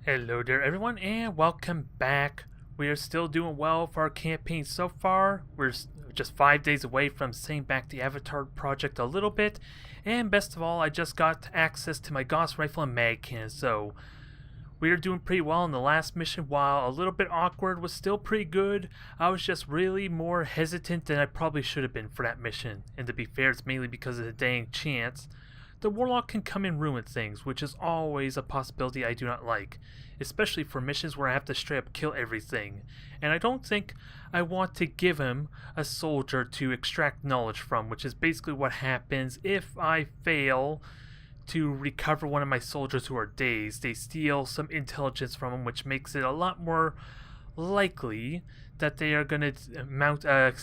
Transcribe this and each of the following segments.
Hello there everyone and welcome back. We are still doing well for our campaign so far. We're just 5 days away from setting back the Avatar project a little bit, and best of all, I just got access to my Gauss rifle and mag cannon, so we are doing pretty well in the last mission. While a little bit awkward, was still pretty good. I was just really more hesitant than I probably should have been for that mission, and to be fair, it's mainly because of the dang chance. The Warlock can come and ruin things, which is always a possibility I do not like, especially for missions where I have to straight up kill everything, and I don't think I want to give him a soldier to extract knowledge from, which is basically what happens if I fail to recover one of my soldiers who are dazed. They steal some intelligence from him, which makes it a lot more likely that they are going to mount a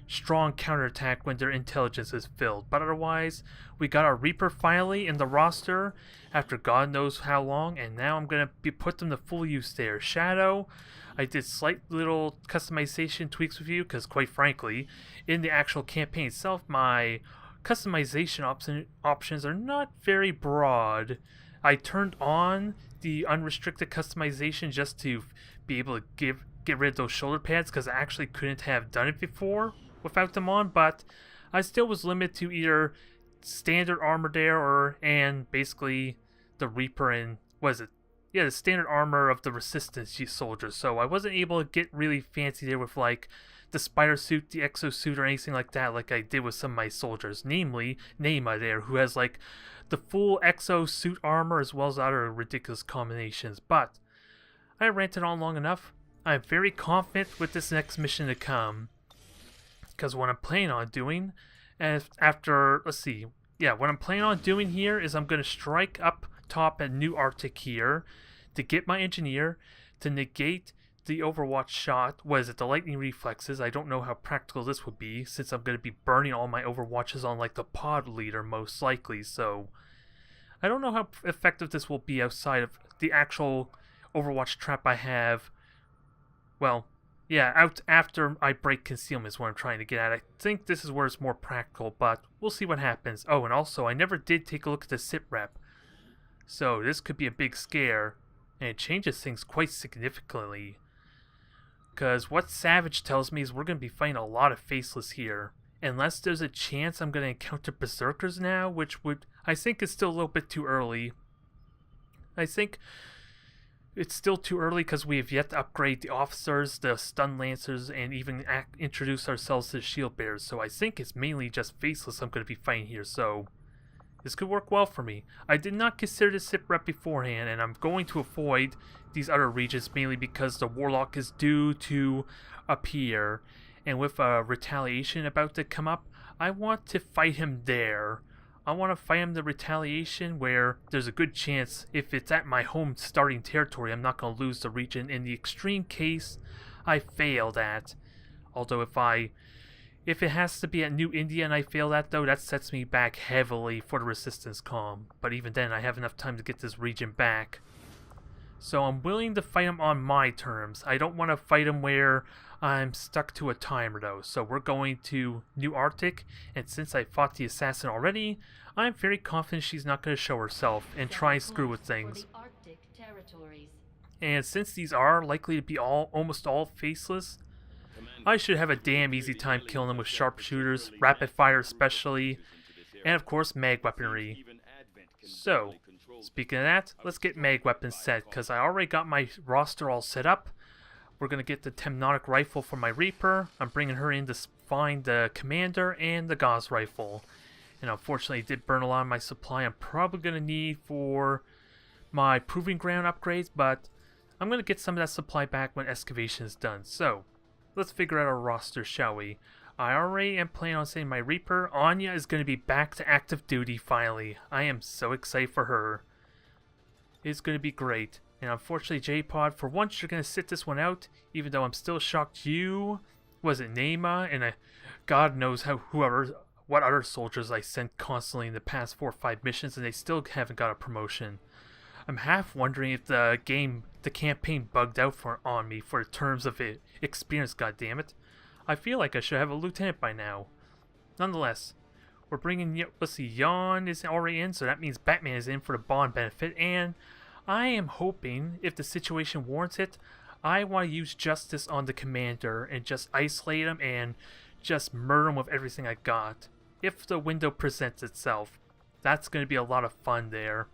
strong counterattack when their intelligence is filled. But otherwise, we got our Reaper finally in the roster after God knows how long, and now I'm going to put them to full use there. Shadow, I did slight little customization tweaks with you because, quite frankly, in the actual campaign itself, my customization options are not very broad. I turned on the unrestricted customization just to be able to get rid of those shoulder pads because I actually couldn't have done it before without them on, but I still was limited to either standard armor there and basically the Reaper and the standard armor of the Resistance soldiers. So I wasn't able to get really fancy there with like the spider suit, the exosuit, or anything like that like I did with some of my soldiers, namely Neema there, who has like the full exosuit armor as well as other ridiculous combinations. But I ranted on long enough. I'm very confident with this next mission to come, because what I'm planning on doing what I'm planning on doing here is I'm going to strike up top at New Arctic here to get my engineer to negate the Overwatch shot. The lightning reflexes? I don't know how practical this would be since I'm going to be burning all my Overwatches on like the pod leader most likely, so I don't know how effective this will be outside of the actual Overwatch trap I have. Out after I break concealment is what I'm trying to get at. I think this is where it's more practical, but we'll see what happens. Oh, and also, I never did take a look at the sit rep, so this could be a big scare, and it changes things quite significantly. Because what Savage tells me is we're going to be fighting a lot of Faceless here. Unless there's a chance I'm going to encounter Berserkers now, which I think is still a little bit too early. I think it's still too early because we have yet to upgrade the officers, the stun lancers, and even introduce ourselves to the shield bearers. So I think it's mainly just Faceless I'm going to be fighting here, so this could work well for me. I did not consider the SIP rep beforehand, and I'm going to avoid these other regions mainly because the Warlock is due to appear, and with a retaliation about to come up, I want to fight him there. I want to fight him the retaliation where there's a good chance if it's at my home starting territory I'm not going to lose the region in the extreme case I fail that. Although if it has to be at New India and I fail that though, that sets me back heavily for the Resistance comm. But even then I have enough time to get this region back. So I'm willing to fight him on my terms. I don't want to fight him where I'm stuck to a timer though. So we're going to New Arctic, and since I fought the assassin already, I'm very confident she's not going to show herself and try and screw with things. And since these are likely to be almost all Faceless, I should have a damn easy time killing them with sharpshooters, rapid fire especially, and of course mag weaponry. So, speaking of that, let's get mag weapons set, because I already got my roster all set up. We're going to get the Temnotic rifle for my Reaper. I'm bringing her in to find the commander and the Gauss rifle. And unfortunately it did burn a lot of my supply I'm probably going to need for my Proving Ground upgrades, but I'm going to get some of that supply back when excavation is done. So, let's figure out our roster, shall we? I already am planning on saying my Reaper, Anya, is going to be back to active duty finally. I am so excited for her. It's going to be great. And unfortunately, J-Pod, for once you're going to sit this one out, even though I'm still shocked you, Neema, and God knows what other soldiers I sent constantly in the past 4 or 5 missions, and they still haven't got a promotion. I'm half wondering if the campaign bugged out on me for terms of experience, goddammit. I feel like I should have a lieutenant by now. Nonetheless, we're bringing, let's see, Jan is already in, so that means Batman is in for the Bond benefit, and I am hoping, if the situation warrants it, I want to use justice on the commander and just isolate him and just murder him with everything I got. If the window presents itself, that's going to be a lot of fun there.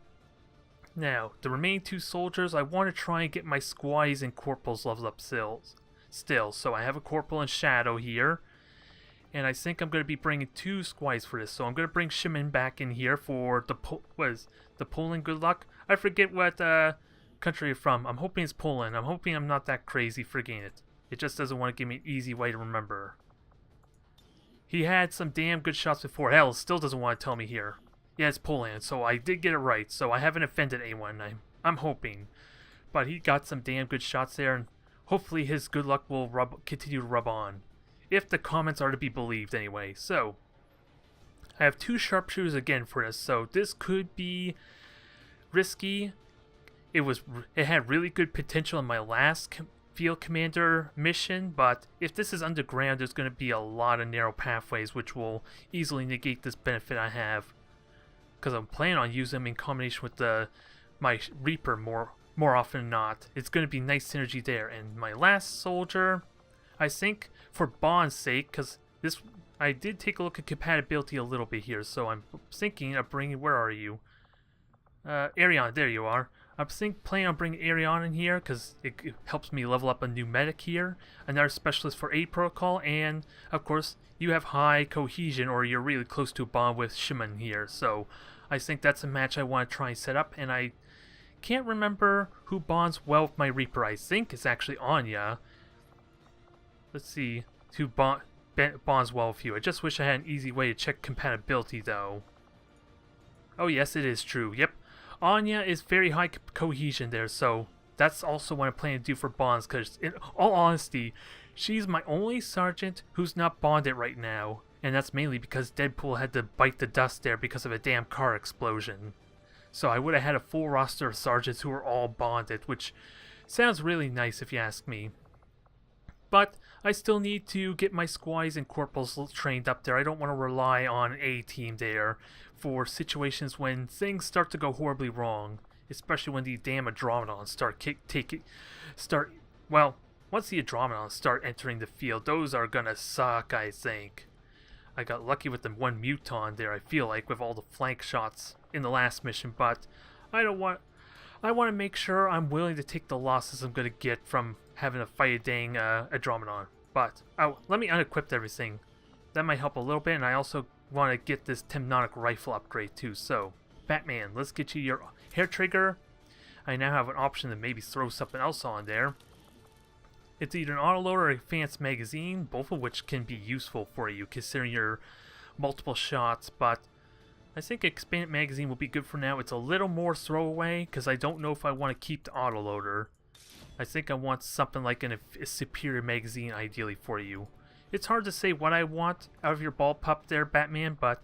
Now, the remaining 2 soldiers, I want to try and get my squaddies and corporals leveled up still. So I have a corporal and shadow here. And I think I'm going to be bringing 2 squaddies for this. So I'm going to bring Shimon back in here for the Poland good luck. I forget what country you're from. I'm hoping it's Poland. I'm hoping I'm not that crazy forgetting it. It just doesn't want to give me an easy way to remember. He had some damn good shots before. Hell, still doesn't want to tell me here. Yeah, it's Poland, so I did get it right. So I haven't offended anyone. I'm hoping. But he got some damn good shots there, and hopefully his good luck will continue to rub on. If the comments are to be believed anyway. So, I have 2 sharpshooters again for this, so this could be risky. It had really good potential in my last field commander mission, but if this is underground, there's going to be a lot of narrow pathways which will easily negate this benefit I have. Because I'm planning on using them in combination with my Reaper more often than not. It's going to be nice synergy there. And my last soldier, I think for Bond's sake, because I did take a look at compatibility a little bit here, so I'm thinking of bringing, where are you? Arion, there you are. I'm planning on bringing Arion in here because it helps me level up a new medic here, another specialist for aid protocol, and of course you have high cohesion or you're really close to a bond with Shimon here, so I think that's a match I want to try and set up. And I can't remember who bonds well with my Reaper. I think it's actually Anya. Let's see who bonds well with you. I just wish I had an easy way to check compatibility though. Oh yes, it is true. Yep. Anya is very high cohesion there, so that's also what I'm planning to do for bonds, because in all honesty, she's my only sergeant who's not bonded right now, and that's mainly because Deadpool had to bite the dust there because of a damn car explosion. So I would have had a full roster of sergeants who were all bonded, which sounds really nice if you ask me. But I still need to get my squaddies and corporals trained up there. I don't want to rely on a team there for situations when things start to go horribly wrong, especially when the damn Andromedons once the Andromedons start entering the field, those are gonna suck, I think. I got lucky with the 1 Muton there, I feel like, with all the flank shots in the last mission, but I want to make sure I'm willing to take the losses I'm gonna get from having to fight a dang Andromedon. But let me unequip everything. That might help a little bit, and I also want to get this Temnotic rifle upgrade too. So, Batman, let's get you your hair trigger. I now have an option to maybe throw something else on there. It's either an autoloader or a advanced magazine, both of which can be useful for you considering your multiple shots, but I think expanded magazine will be good for now. It's a little more throwaway because I don't know if I want to keep the autoloader. I think I want something like a superior magazine ideally for you. It's hard to say what I want out of your ball pup there, Batman, but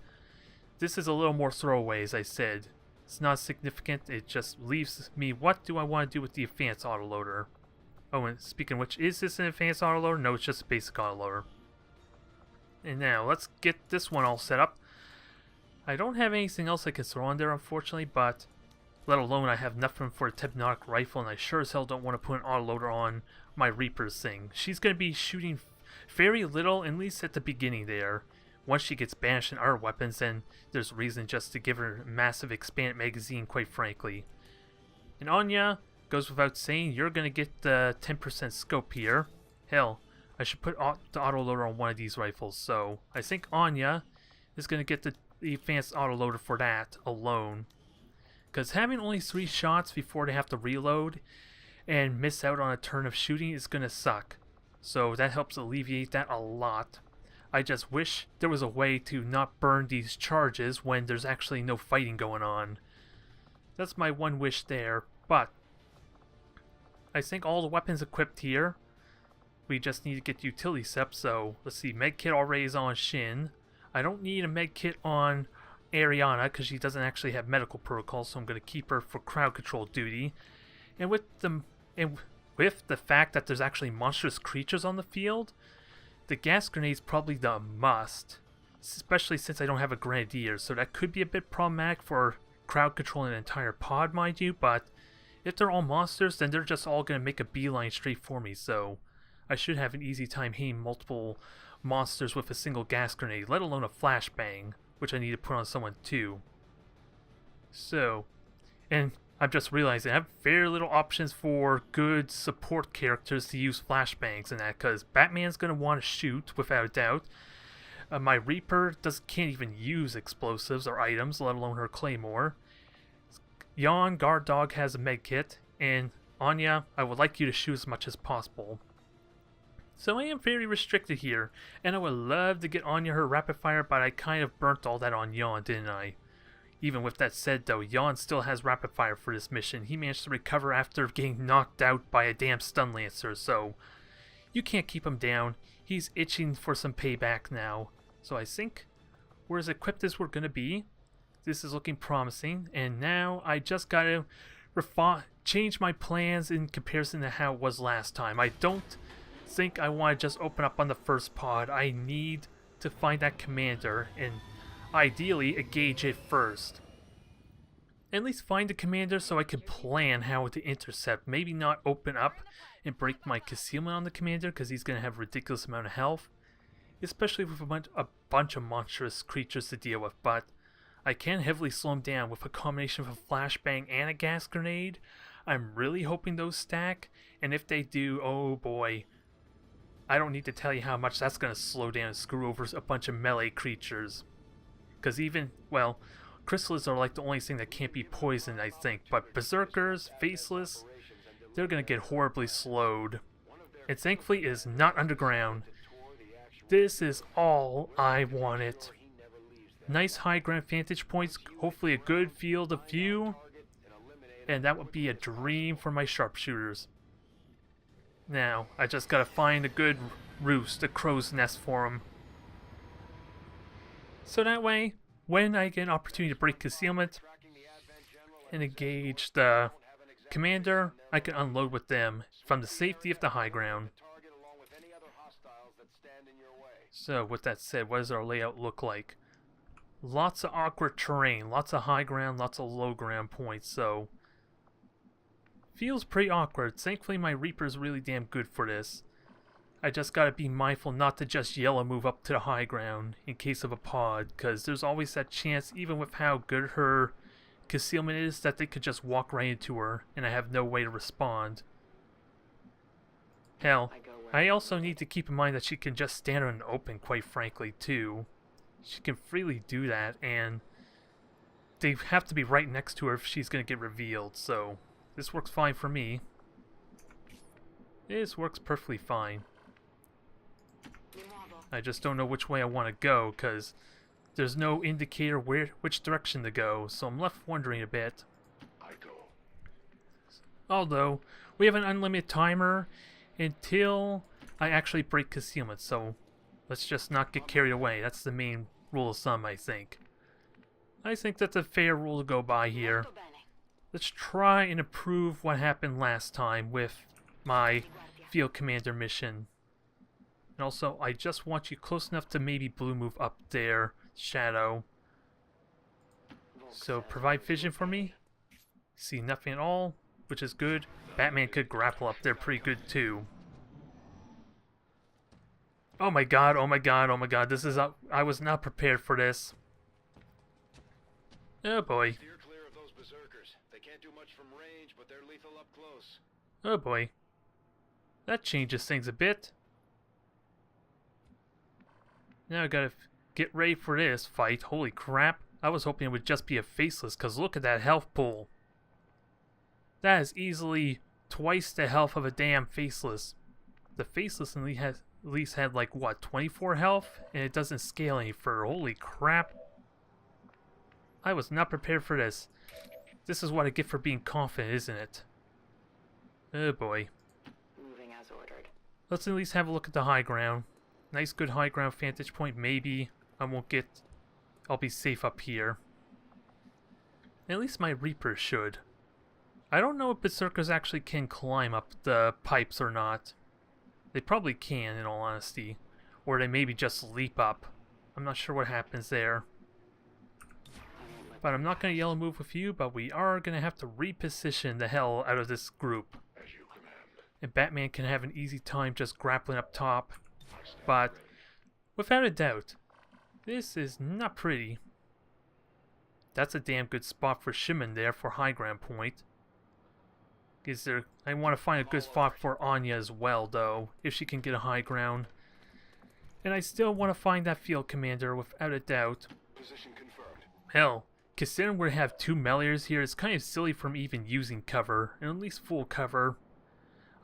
this is a little more throwaway, as I said. It's not significant, it just leaves me, what do I want to do with the advanced autoloader? Oh, and speaking of which, is this an advanced autoloader? No, it's just a basic autoloader. And now, let's get this one all set up. I don't have anything else I can throw on there, unfortunately, but let alone I have nothing for a Temnotic rifle, and I sure as hell don't want to put an autoloader on my Reaper's thing. She's going to be shooting very little, at least at the beginning there. Once she gets banished in our weapons, then there's reason just to give her a massive expanded magazine, quite frankly. And Anya, goes without saying, you're going to get the 10% scope here. Hell, I should put the autoloader on one of these rifles, so I think Anya is going to get the advanced autoloader for that alone. Because having only 3 shots before they have to reload and miss out on a turn of shooting is going to suck. So that helps alleviate that a lot. I just wish there was a way to not burn these charges when there's actually no fighting going on. That's my one wish there, but I think all the weapons equipped here. We just need to get utility steps, so let's see, medkit already is on Shin. I don't need a medkit on Ariana because she doesn't actually have medical protocol, so I'm going to keep her for crowd control duty. And with the fact that there's actually monstrous creatures on the field, the gas grenade's probably the must, especially since I don't have a grenadier, so that could be a bit problematic for crowd controlling an entire pod, mind you, but If they're all monsters, then they're just all going to make a beeline straight for me, so I should have an easy time hitting multiple monsters with a single gas grenade, let alone a flashbang, which I need to put on someone too. So, and I'm just realizing I have very little options for good support characters to use flashbangs and that, because Batman's going to want to shoot, without a doubt. My Reaper can't even use explosives or items, let alone her Claymore. Yawn, Guard Dog has a med kit, and Anya, I would like you to shoot as much as possible. So I am very restricted here, and I would love to get Anya her rapid fire, but I kind of burnt all that on Yawn, didn't I? Even with that said though, Yawn still has rapid fire for this mission. He managed to recover after getting knocked out by a damn stun lancer, so you can't keep him down. He's itching for some payback now. So I think we're as equipped as we're gonna be. This is looking promising, and now I just gotta change my plans in comparison to how it was last time. I don't think I want to just open up on the first pod. I need to find that commander and ideally engage it first. At least find the commander so I can plan how to intercept. Maybe not open up and break my concealment on the commander, because he's going to have a ridiculous amount of health, especially with a bunch of monstrous creatures to deal with, but I can heavily slow him down with a combination of a flashbang and a gas grenade. I'm really hoping those stack, and if they do, oh boy, I don't need to tell you how much that's going to slow down and screw over a bunch of melee creatures. Because even, well, Chrysalids are like the only thing that can't be poisoned, I think, but Berserkers, Faceless, they're going to get horribly slowed. And thankfully it is not underground. This is all I wanted. Nice high ground vantage points, hopefully a good field of view, and that would be a dream for my sharpshooters. Now, I just gotta find a good roost, a crow's nest for them. So that way, when I get an opportunity to break concealment and engage the commander, I can unload with them from the safety of the high ground. So with that said, what does our layout look like? Lots of awkward terrain, lots of high ground, lots of low ground points, so feels pretty awkward. Thankfully my Reaper's really damn good for this. I just gotta be mindful not to just yellow move up to the high ground in case of a pod, because there's always that chance, even with how good her concealment is, that they could just walk right into her and I have no way to respond. Hell, I also need to keep in mind that she can just stand on an open, quite frankly, too. She can freely do that, and they have to be right next to her if she's going to get revealed, so this works fine for me. This works perfectly fine. I just don't know which way I want to go, because there's no indicator which direction to go, so I'm left wondering a bit. Although, we have an unlimited timer until I actually break concealment, so let's just not get carried away. That's the main rule of thumb, I think. I think that's a fair rule to go by here. Let's try and improve what happened last time with my field commander mission. And also, I just want you close enough to maybe blue move up there, Shadow. So provide vision for me. See nothing at all, which is good. Batman could grapple up there pretty good too. Oh my god, oh my god, oh my god, this is I was not prepared for this. Oh boy. Steer clear of those berserkers. They can't do much from range, but they're lethal up close. Oh boy. That changes things a bit. Now I gotta get ready for this fight. Holy crap. I was hoping it would just be a Faceless, because look at that health pool. That is easily twice the health of a damn Faceless. The Faceless at least had like, what, 24 health? And it doesn't scale any further. Holy crap. I was not prepared for this. This is what I get for being confident, isn't it? Oh boy. Moving as ordered. Let's at least have a look at the high ground. Nice good high ground vantage point. Maybe I'll be safe up here. At least my Reaper should. I don't know if Berserkers actually can climb up the pipes or not. They probably can, in all honesty. Or they maybe just leap up. I'm not sure what happens there. But I'm not going to yellow move with you, but we are going to have to reposition the hell out of this group. And Batman can have an easy time just grappling up top. But without a doubt, this is not pretty. That's a damn good spot for Shimon there for high ground point. I want to find a good spot for Anya as well, though, if she can get a high ground. And I still want to find that field commander without a doubt. Position confirmed. Hell, considering we have 2 meleeers here, it's kind of silly from even using cover, and at least full cover.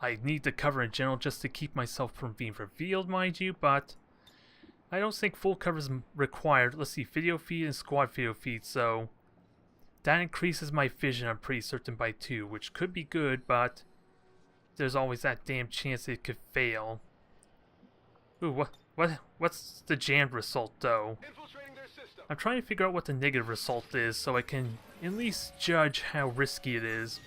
I need the cover in general just to keep myself from being revealed, mind you, but I don't think full cover is required. Let's see, video feed and squad video feed, so that increases my vision, I'm pretty certain, by 2, which could be good, but there's always that damn chance it could fail. Ooh, what's the jammed result, though? Infiltrating their system. I'm trying to figure out what the negative result is so I can at least judge how risky it is.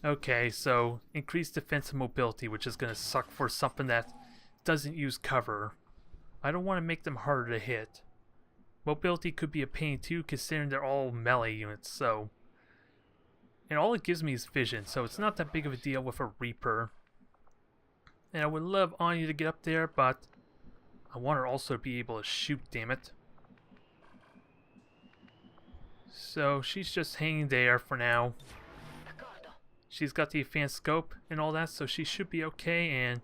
Okay, so increased defensive mobility, which is going to suck for something that doesn't use cover. I don't want to make them harder to hit. Mobility could be a pain too, considering they're all melee units, so... And all it gives me is vision, so it's not that big of a deal with a Reaper. And I would love Anya to get up there, but I want her also to be able to shoot, damn it. So she's just hanging there for now. She's got the advanced scope and all that, so she should be okay. And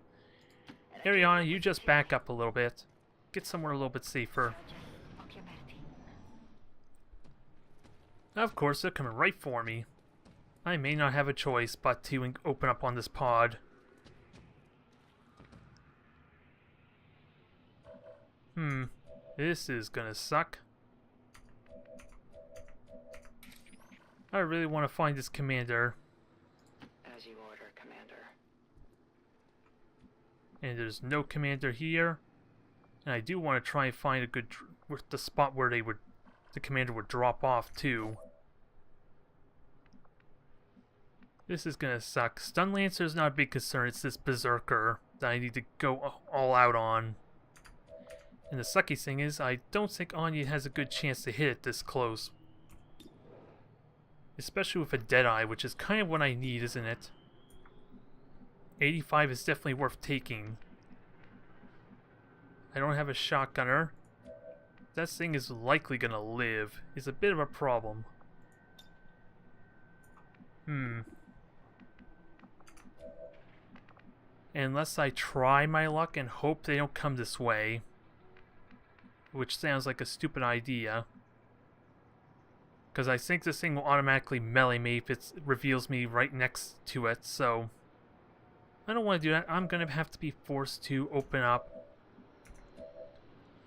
Ariana, you just back up a little bit. Get somewhere a little bit safer. Of course, they're coming right for me. I may not have a choice but to open up on this pod. This is gonna suck. I really want to find this commander. As you order, Commander. And there's no commander here. And I do want to try and find a good the spot where the commander would drop off too. This is gonna suck. Stun Lancer is not a big concern. It's this Berserker that I need to go all out on. And the sucky thing is, I don't think Anya has a good chance to hit it this close. Especially with a Deadeye, which is kind of what I need, isn't it? 85 is definitely worth taking. I don't have a shotgunner. That thing is likely gonna live. It's a bit of a problem. Unless I try my luck and hope they don't come this way. Which sounds like a stupid idea. Because I think this thing will automatically melee me if it reveals me right next to it, so... I don't want to do that. I'm going to have to be forced to open up.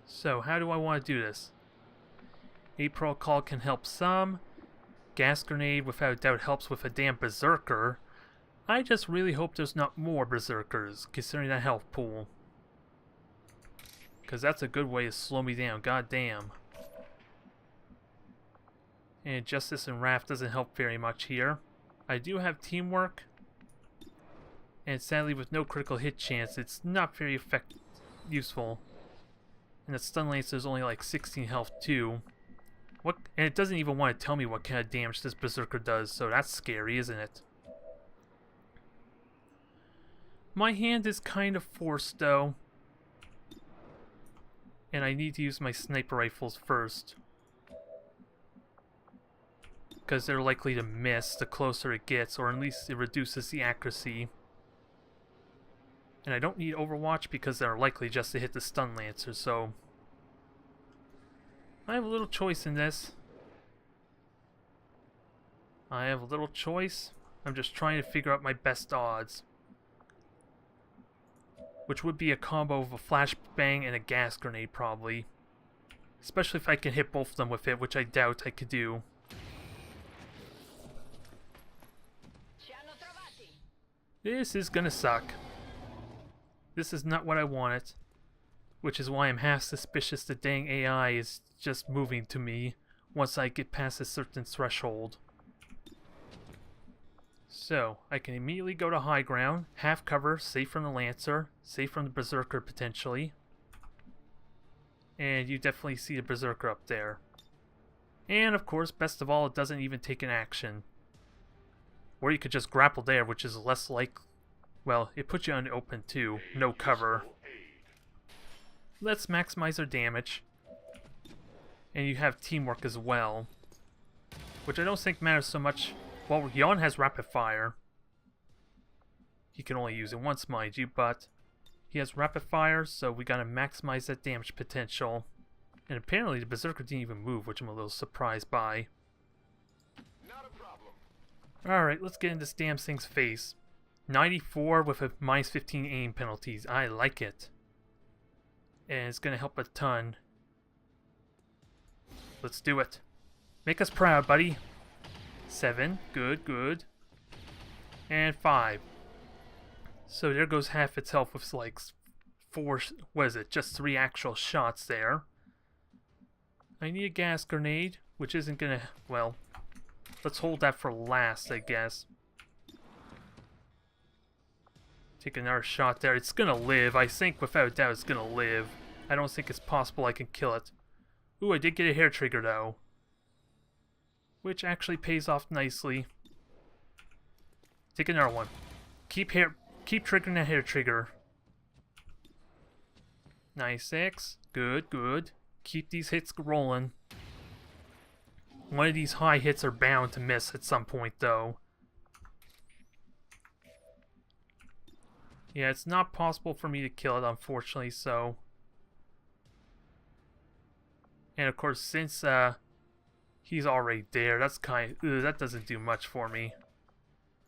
So, how do I want to do this? April Call can help some. Gas Grenade without a doubt helps with a damn Berserker. I just really hope there's not more Berserkers, considering that health pool. Because that's a good way to slow me down, goddamn. And Justice and Wrath doesn't help very much here. I do have Teamwork. And sadly with no critical hit chance, it's not very useful. And the Stun Lancer is only like 16 health too. And it doesn't even want to tell me what kind of damage this Berserker does, so that's scary, isn't it? My hand is kind of forced though. And I need to use my sniper rifles first. Because they're likely to miss the closer it gets, or at least it reduces the accuracy. And I don't need Overwatch because they're likely just to hit the Stun Lancer, so... I have a little choice in this. I have a little choice. I'm just trying to figure out my best odds. Which would be a combo of a flashbang and a gas grenade, probably. Especially if I can hit both of them with it, which I doubt I could do. This is gonna suck. This is not what I wanted. Which is why I'm half suspicious the dang AI is just moving to me once I get past a certain threshold. So, I can immediately go to high ground, half cover, safe from the Lancer, safe from the Berserker potentially. And you definitely see the Berserker up there. And of course, best of all, it doesn't even take an action. Or you could just grapple there, which is less like... Well, it puts you on the open too. No cover. Let's maximize our damage. And you have teamwork as well. Which I don't think matters so much. Well, Yawn has rapid fire. He can only use it once, mind you, but he has rapid fire, so we gotta maximize that damage potential. And apparently the Berserker didn't even move, which I'm a little surprised by. Not a problem. Alright, let's get in this damn thing's face. 94 with a minus 15 aim penalties. I like it. And it's gonna help a ton. Let's do it. Make us proud, buddy. 7. Good, good. And 5. So there goes half its health with like 4, what is it, just 3 actual shots there. I need a gas grenade, which isn't gonna, well, let's hold that for last, I guess. Take another shot there. It's gonna live. I think without a doubt it's gonna live. I don't think it's possible I can kill it. Ooh, I did get a hair trigger though. Which actually pays off nicely. Take another one. Keep triggering that hair trigger. Nice X. Good, good. Keep these hits rolling. One of these high hits are bound to miss at some point though. Yeah, it's not possible for me to kill it, unfortunately, so... And of course, since he's already there, that's that doesn't do much for me.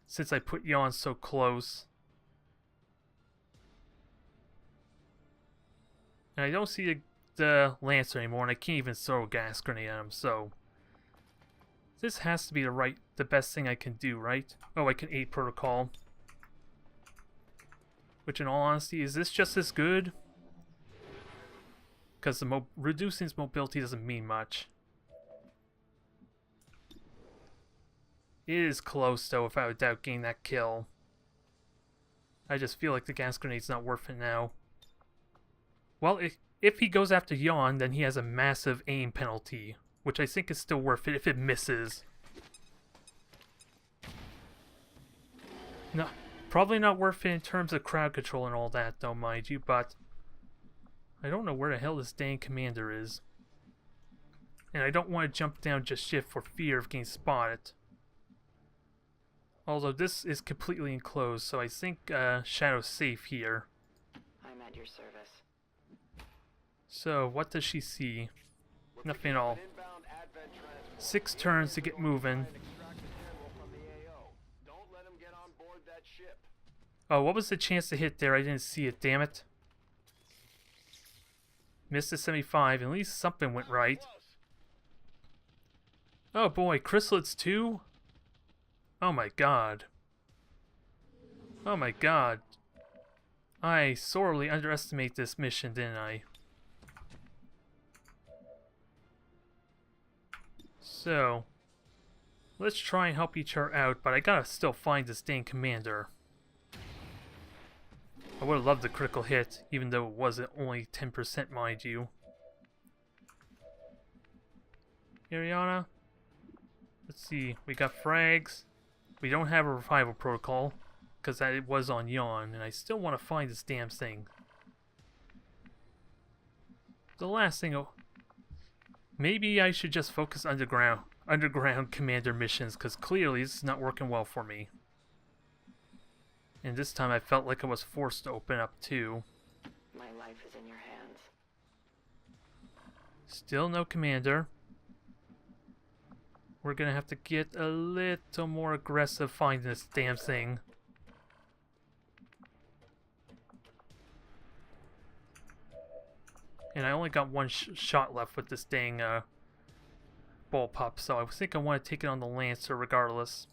Since I put Yawn so close. And I don't see the Lancer anymore, and I can't even throw a gas grenade at him, so... This has to be the best thing I can do, right? Oh, I can aid protocol. Which, in all honesty, is this just as good? Because the reducing its mobility doesn't mean much. It is close, though, without a doubt, getting that kill. I just feel like the gas grenade's not worth it now. Well, if he goes after Yawn, then he has a massive aim penalty, which I think is still worth it if it misses. No. Probably not worth it in terms of crowd control and all that, though, mind you, but I don't know where the hell this dang commander is. And I don't want to jump down just yet for fear of getting spotted. Although this is completely enclosed, so I think Shadow's safe here. I'm at your service. So, what does she see? Nothing at all. 6 turns to get moving. Oh, what was the chance to hit there? I didn't see it, damn it. Missed the 75, at least something went right. Oh boy, chrysalids too? Oh my god. Oh my god. I sorely underestimated this mission, didn't I? So, let's try and help each other out, but I gotta still find this dang commander. I would have loved the critical hit, even though it wasn't only 10%, mind you. Ariana? Let's see, we got frags. We don't have a revival protocol, because it was on Yawn, and I still want to find this damn thing. The last thing... Maybe I should just focus underground commander missions, because clearly this is not working well for me. And this time I felt like I was forced to open up too. My life is in your hands. Still no commander. We're gonna have to get a little more aggressive finding this damn thing. And I only got one shot left with this dang ball pop, so I think I want to take it on the Lancer regardless.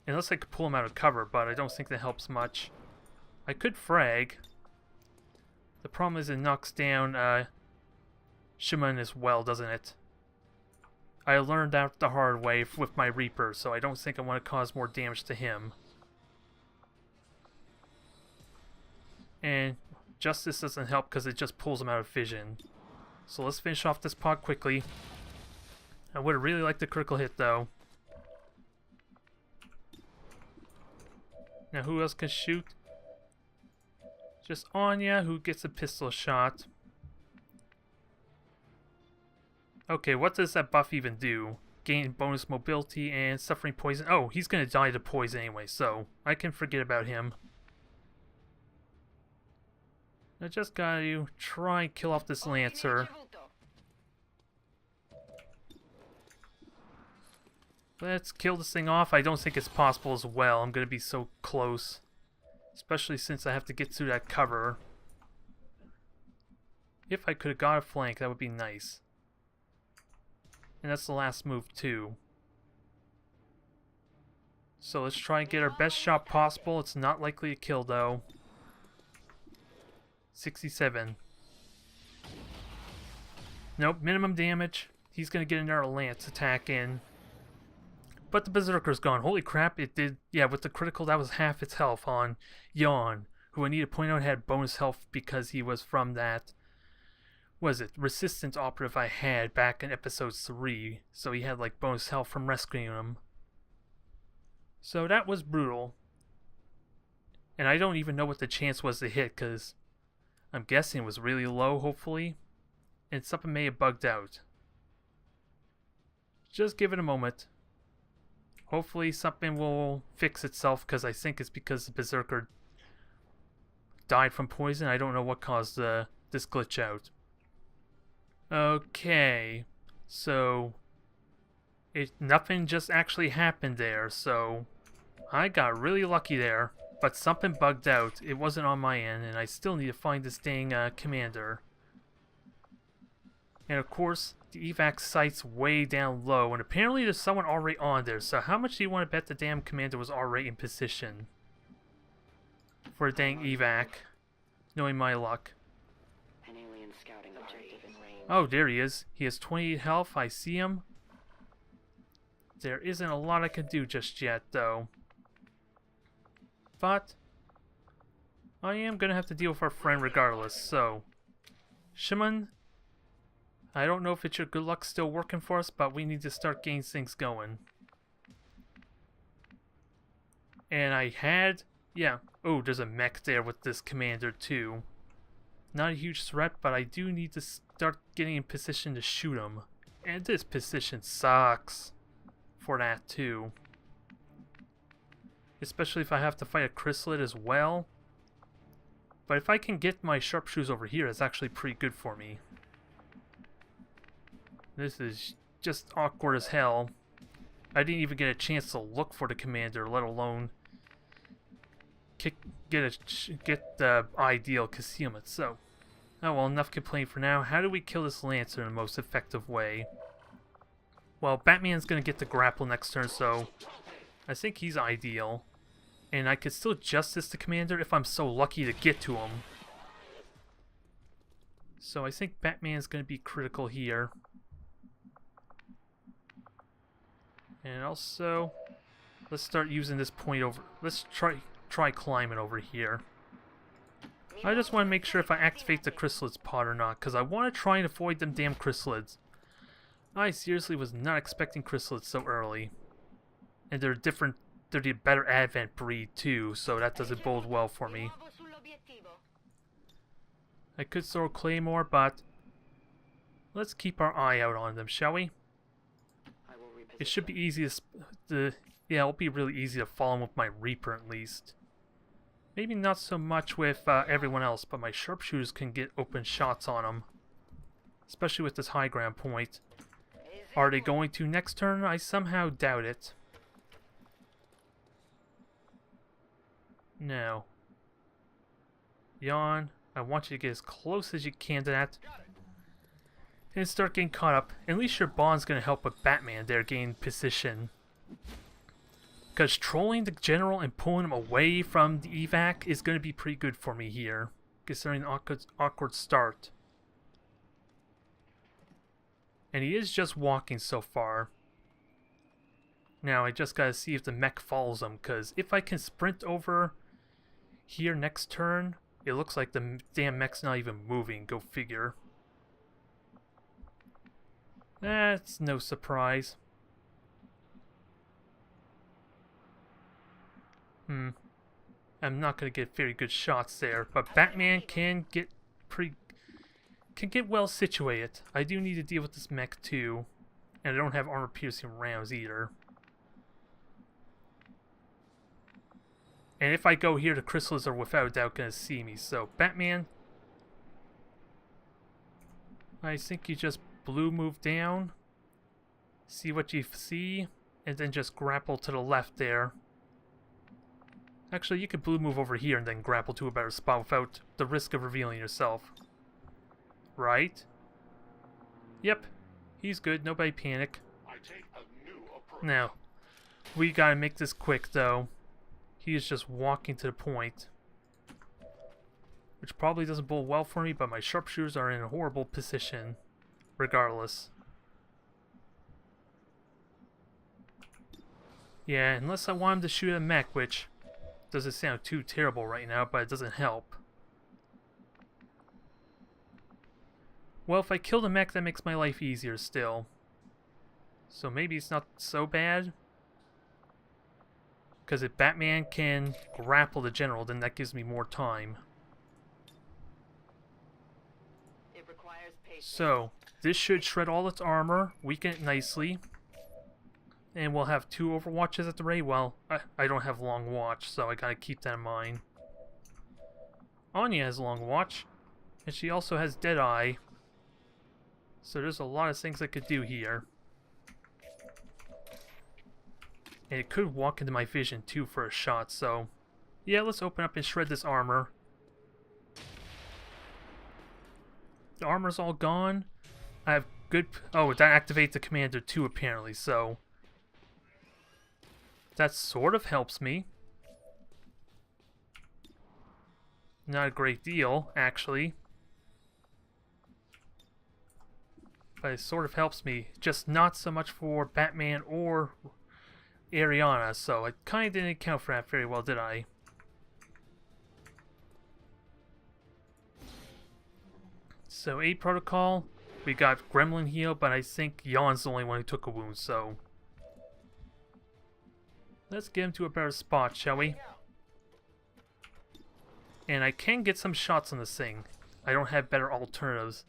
Unless I could pull him out of cover, but I don't think that helps much. I could frag. The problem is it knocks down Shimon as well, doesn't it? I learned that the hard way with my Reaper, so I don't think I want to cause more damage to him. And Justice doesn't help because it just pulls him out of vision. So let's finish off this pod quickly. I would have really liked the critical hit though. Now who else can shoot? Just Anya, who gets a pistol shot. Okay, what does that buff even do? Gain bonus mobility and suffering poison. Oh, he's gonna die to poison anyway, so I can forget about him. I just gotta try and kill off this Lancer. Let's kill this thing off. I don't think it's possible as well. I'm gonna be so close. Especially since I have to get through that cover. If I could have got a flank, that would be nice. And that's the last move too. So let's try and get our best shot possible. It's not likely to kill though. 67. Nope, minimum damage. He's gonna get another lance attack in. But the Berserker's gone. Holy crap, it did. Yeah, with the critical, that was half its health on Yawn, who I need to point out had bonus health because he was from that, was it, Resistance operative I had back in episode 3. So he had like bonus health from rescuing him. So that was brutal. And I don't even know what the chance was to hit because I'm guessing it was really low, hopefully. And something may have bugged out. Just give it a moment. Hopefully something will fix itself because I think it's because the Berserker died from poison. I don't know what caused this glitch out. Okay, so nothing just actually happened there, so I got really lucky there, but something bugged out. It wasn't on my end, and I still need to find this dang commander. And of course, the evac site's way down low, and apparently there's someone already on there, so how much do you want to bet the damn commander was already in position for a dang evac, knowing my luck? An alien scouting objective in range. Oh, there he is. He has 28 health. I see him. There isn't a lot I can do just yet, though. But I am going to have to deal with our friend regardless, so Shimon, I don't know if it's your good luck still working for us, but we need to start getting things going. And I had, yeah, oh, there's a mech there with this commander too. Not a huge threat, but I do need to start getting in position to shoot him. And this position sucks for that too. Especially if I have to fight a chrysalid as well. But if I can get my sharpshooters over here, it's actually pretty good for me. This is just awkward as hell. I didn't even get a chance to look for the commander, let alone get the ideal concealment. So, oh well, enough complaining for now. How do we kill this Lancer in the most effective way? Well, Batman's gonna get the grapple next turn, so I think he's ideal. And I could still justice the commander if I'm so lucky to get to him. So I think Batman's gonna be critical here. And also, let's start using this point over. Let's try climbing over here. I just want to make sure if I activate the chrysalids pod or not, because I want to try and avoid them damn chrysalids. I seriously was not expecting chrysalids so early. And they're different, they're the better advent breed too, so that doesn't bode well for me. I could throw a claymore, but let's keep our eye out on them, shall we? It should be easy to yeah, it'll be really easy to follow him with my Reaper at least. Maybe not so much with everyone else, but my sharpshooters can get open shots on him. Especially with this high ground point. Are they going to next turn? I somehow doubt it. No. Yawn, I want you to get as close as you can to that. And start getting caught up. At least your bond's gonna help with Batman there gain position. Because trolling the general and pulling him away from the evac is gonna be pretty good for me here. Considering an awkward start. And he is just walking so far. Now I just gotta see if the mech follows him, because if I can sprint over here next turn, it looks like the damn mech's not even moving, go figure. That's no surprise. I'm not gonna get very good shots there, but Batman can get well situated. I do need to deal with this mech too, and I don't have armor-piercing rounds either. And if I go here, the crystals are without a doubt gonna see me. So Batman, I think you just blue move down, see what you see, and then just grapple to the left there. Actually, you could blue move over here and then grapple to a better spot without the risk of revealing yourself. Right? Yep. He's good. Nobody panic. Now, we gotta make this quick, though. He is just walking to the point. Which probably doesn't bode well for me, but my sharpshooters are in a horrible position. Regardless. Yeah, unless I want him to shoot a mech, which doesn't sound too terrible right now, but it doesn't help. Well, if I kill the mech, that makes my life easier still. So maybe it's not so bad. Because if Batman can grapple the general, then that gives me more time. It requires patience. So, this should shred all its armor, weaken it nicely. And we'll have 2 Overwatches at the ready. Well, I don't have Long Watch, so I gotta keep that in mind. Anya has Long Watch, and she also has Deadeye. So there's a lot of things I could do here. And it could walk into my vision too for a shot, so yeah, let's open up and shred this armor. The armor's all gone. I have good... Oh, that activates the commander too, apparently, so that sort of helps me. Not a great deal, actually. But it sort of helps me. Just not so much for Batman or Ariana, so I kind of didn't account for that very well, did I? So, 8 protocol. We got Gremlin heal, but I think Yawn's the only one who took a wound, so let's get him to a better spot, shall we? And I can get some shots on this thing. I don't have better alternatives.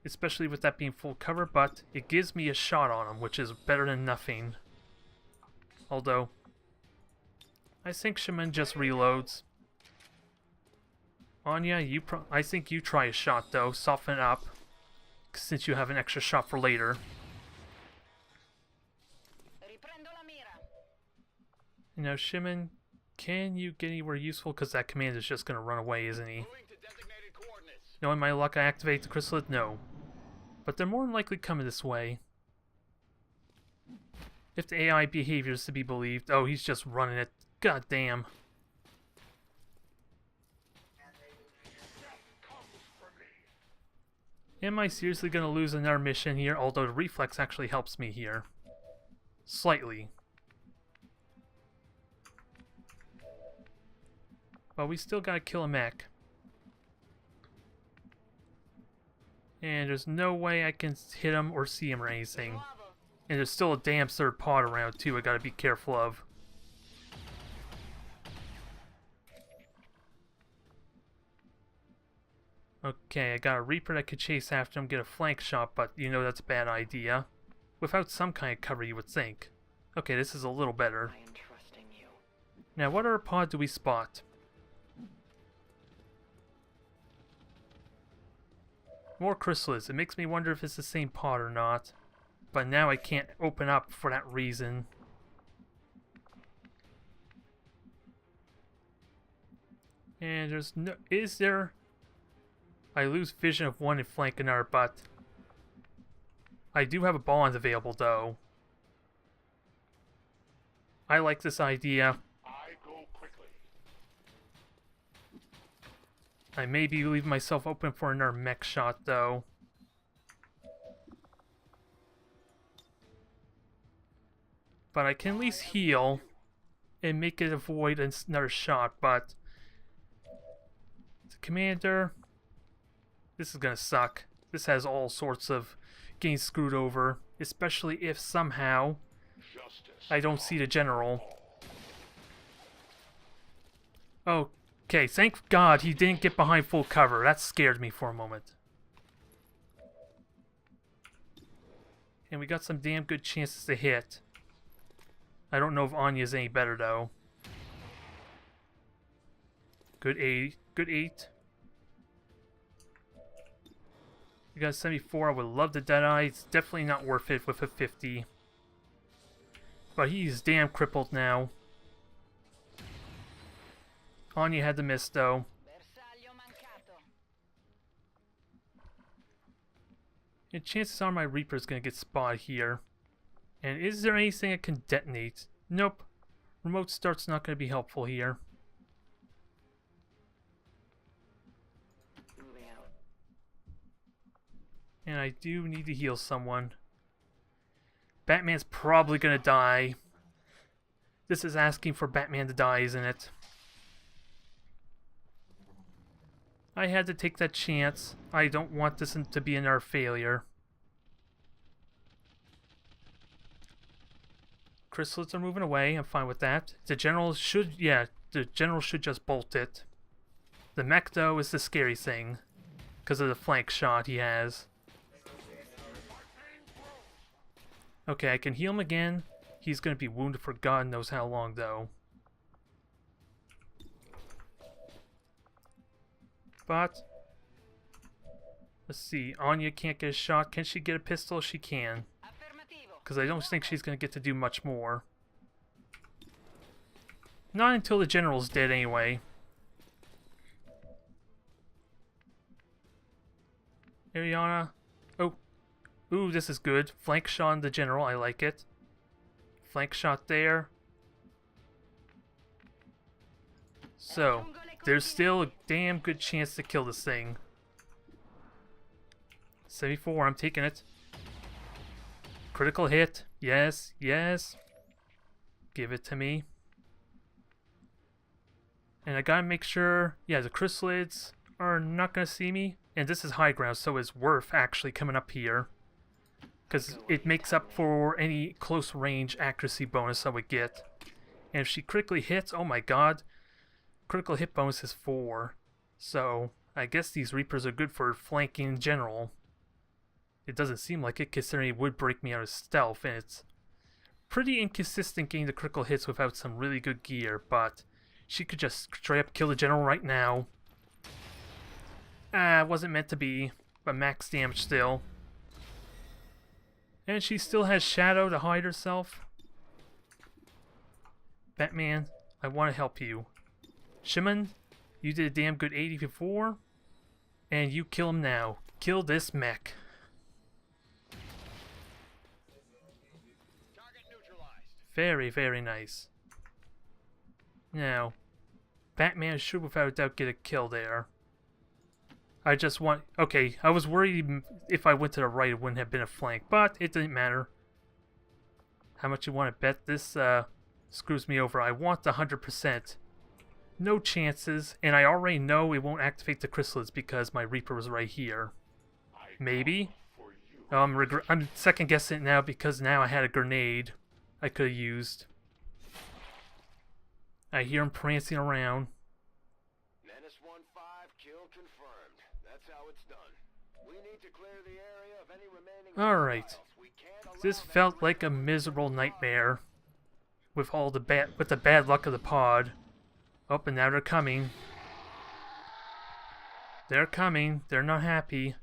Especially with that being full cover, but it gives me a shot on him, which is better than nothing. Although, I think Shaman just reloads. Anya, I think you try a shot though, soften it up, since you have an extra shot for later. Now, Shimon, can you get anywhere useful? Because that command is just going to run away, isn't he? Knowing my luck, I activate the chrysalid? No. But they're more than likely coming this way. If the AI behavior is to be believed. Oh, he's just running it. God damn. Am I seriously going to lose another mission here? Although the reflex actually helps me here. Slightly. But we still gotta kill a mech. And there's no way I can hit him or see him or anything. And there's still a damn third pod around too I gotta be careful of. Okay, I got a Reaper that could chase after him, get a flank shot, but you know that's a bad idea. Without some kind of cover, you would think. Okay, this is a little better. I am trusting you. Now, what other pod do we spot? More chrysalids. It makes me wonder if it's the same pod or not. But now I can't open up for that reason. And there's no... Is there... I lose vision of one and flank another, but... I do have a bond available, though. I like this idea. I may be leaving myself open for another mech shot, though. But I can at least heal and make it avoid another shot, but... The commander... This is gonna suck. This has all sorts of getting screwed over, especially if somehow I don't see the general. Okay, thank God he didn't get behind full cover. That scared me for a moment. And we got some damn good chances to hit. I don't know if Anya's any better though. Good 8. Good 8. We got a 74. I would love the Deadeye. It's definitely not worth it with a 50. But he's damn crippled now. Anya had to miss though. And chances are my Reaper's gonna get spotted here. And is there anything that can detonate? Nope. Remote start's not gonna be helpful here. And I do need to heal someone. Batman's probably gonna die. This is asking for Batman to die, isn't it? I had to take that chance. I don't want this to be another failure. Chrysalids are moving away. I'm fine with that. The general should, the general should just bolt it. The mech, though, is the scary thing because of the flank shot he has. Okay, I can heal him again. He's going to be wounded for God knows how long, though. But let's see. Anya can't get a shot. Can she get a pistol? She can. Because I don't think she's going to get to do much more. Not until the general's dead, anyway. Ariana. Oh. Ooh, this is good. Flank shot on the general. I like it. Flank shot there. So, there's still a damn good chance to kill this thing. 74, I'm taking it. Critical hit. Yes, yes. Give it to me. And I gotta make sure, yeah, the chrysalids are not gonna see me. And this is high ground, so it's worth actually coming up here. Because it makes up for any close range accuracy bonus I would get. And if she critically hits, oh my god. Critical hit bonus is 4. So, I guess these Reapers are good for flanking in general. It doesn't seem like it, considering it would break me out of stealth, and it's pretty inconsistent getting the critical hits without some really good gear, but she could just straight up kill the general right now. It wasn't meant to be, but max damage still. And she still has Shadow to hide herself. Batman, I want to help you. Shimon, you did a damn good 80 before, and you kill him now. Kill this mech. Target neutralized. Very, very nice. Now, Batman should without a doubt get a kill there. I just want... Okay, I was worried if I went to the right it wouldn't have been a flank, but it didn't matter. How much you want to bet this screws me over? I want the 100%. No chances, and I already know it won't activate the chrysalids because my Reaper was right here. Maybe? I'm second guessing it now because now I had a grenade I could have used. I hear him prancing around. Menace 1-5, kill confirmed. That's how it's done. We need to clear the area of any remaining Alright. hostiles. We can't allow This them felt to like a miserable nightmare. With all the bad luck of the pod. Oh, and now they're coming. They're coming. They're not happy.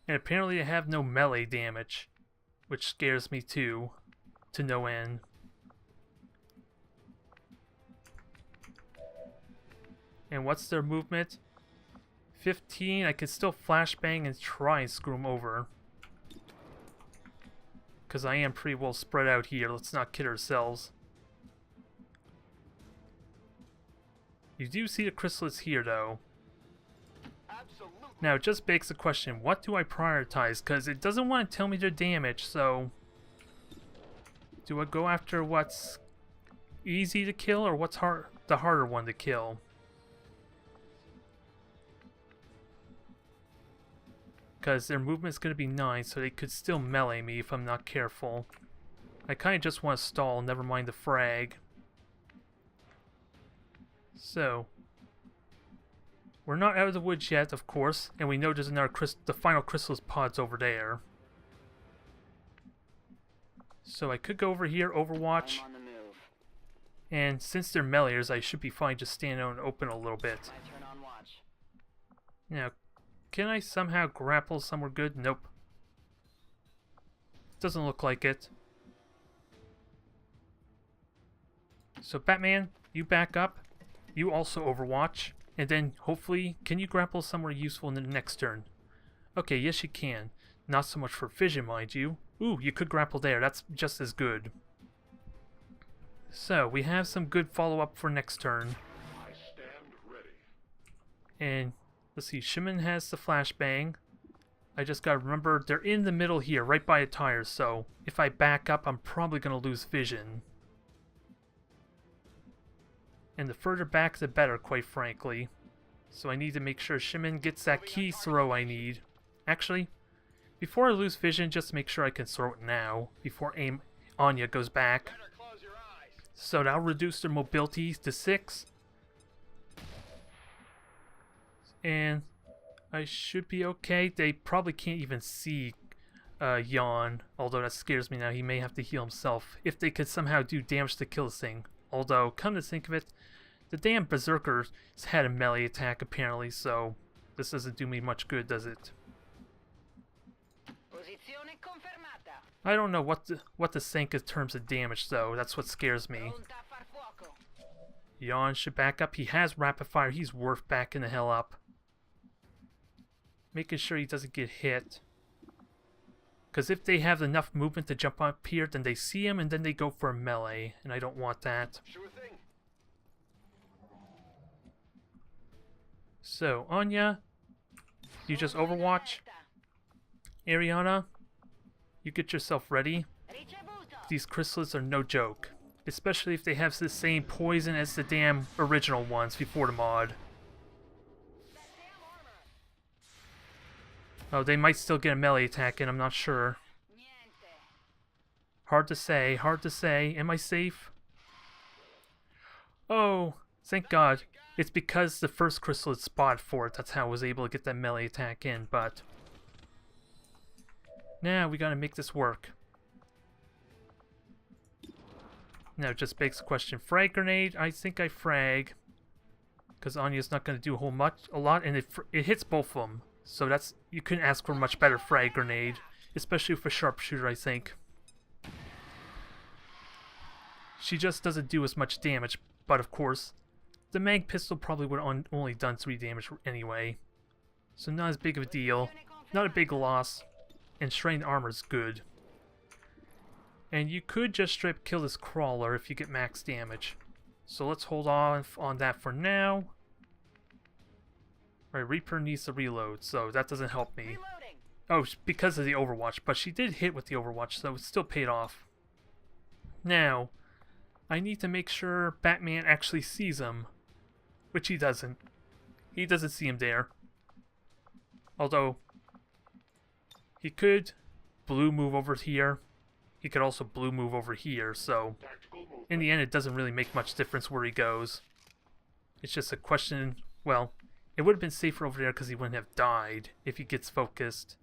And apparently I have no melee damage, which scares me too, to no end. And what's their movement? 15. I can still flashbang and try and screw them over. Because I am pretty well spread out here. Let's not kid ourselves. You do see the chrysalids here, though. Absolutely. Now, it just begs the question, what do I prioritize? Because it doesn't want to tell me their damage, so... Do I go after what's easy to kill, or what's the harder one to kill? because their movement's going to be 9, so they could still melee me if I'm not careful. I kind of just want to stall, never mind the frag. So, we're not out of the woods yet, of course, and we know there's another the final chrysalis pods over there. So I could go over here, Overwatch, I'm on the move. and since they're meleeers, I should be fine just standing out and open a little bit. My turn on watch. Now, can I somehow grapple somewhere good? Nope. Doesn't look like it. So Batman, you back up. You also Overwatch. And then, hopefully, can you grapple somewhere useful in the next turn? Okay, yes you can. Not so much for vision, mind you. Ooh, you could grapple there. That's just as good. So, we have some good follow-up for next turn. I stand ready. And, let's see, Shimon has the flashbang. I just gotta remember, they're in the middle here, right by the tires, so if I back up, I'm probably gonna lose vision. And the further back, the better, quite frankly. So I need to make sure Shimon gets that key throw I need. Actually, before I lose vision, just make sure I can throw it now, before Anya goes back. Better close your eyes. So that'll reduce their mobility to 6. And I should be okay. They probably can't even see Jan, although that scares me now. He may have to heal himself if they could somehow do damage to kill this thing. Although, come to think of it, the damn Berserker's had a melee attack apparently, so this doesn't do me much good, does it? Posizione confermata. I don't know what to think in terms of damage, though. That's what scares me. Pronta a far fuoco. Jan should back up. He has rapid fire. He's worth backing the hell up. Making sure he doesn't get hit. Because if they have enough movement to jump up here, then they see him and then they go for a melee. And I don't want that. Sure thing. So, Anya, you just Overwatch. Ariana, you get yourself ready. Ricevuto. These chrysalids are no joke. Especially if they have the same poison as the damn original ones before the mod. Oh, they might still get a melee attack in, I'm not sure. Niente. Hard to say, hard to say. Am I safe? Oh, thank God. It's because the first chrysalid spot for it. That's how I was able to get that melee attack in, but... now we gotta make this work. Now it just begs the question. Frag grenade? I think I frag. Because Anya's not gonna do a lot, and it hits both of them. So that's, you couldn't ask for a much better frag grenade, especially for sharpshooter, I think. She just doesn't do as much damage, but of course, the mag pistol probably would have only done 3 damage anyway. So not as big of a deal, not a big loss, and Shrine Armor's good. And you could just straight kill this crawler if you get max damage. So let's hold off on that for now. Alright, Reaper needs to reload, so that doesn't help me. Reloading. Oh, because of the Overwatch, but she did hit with the Overwatch, so it still paid off. Now, I need to make sure Batman actually sees him, which he doesn't. He doesn't see him there. Although, he could blue move over here. He could also blue move over here, so in the end it doesn't really make much difference where he goes. It's just a question, well, it would have been safer over there because he wouldn't have died if he gets focused.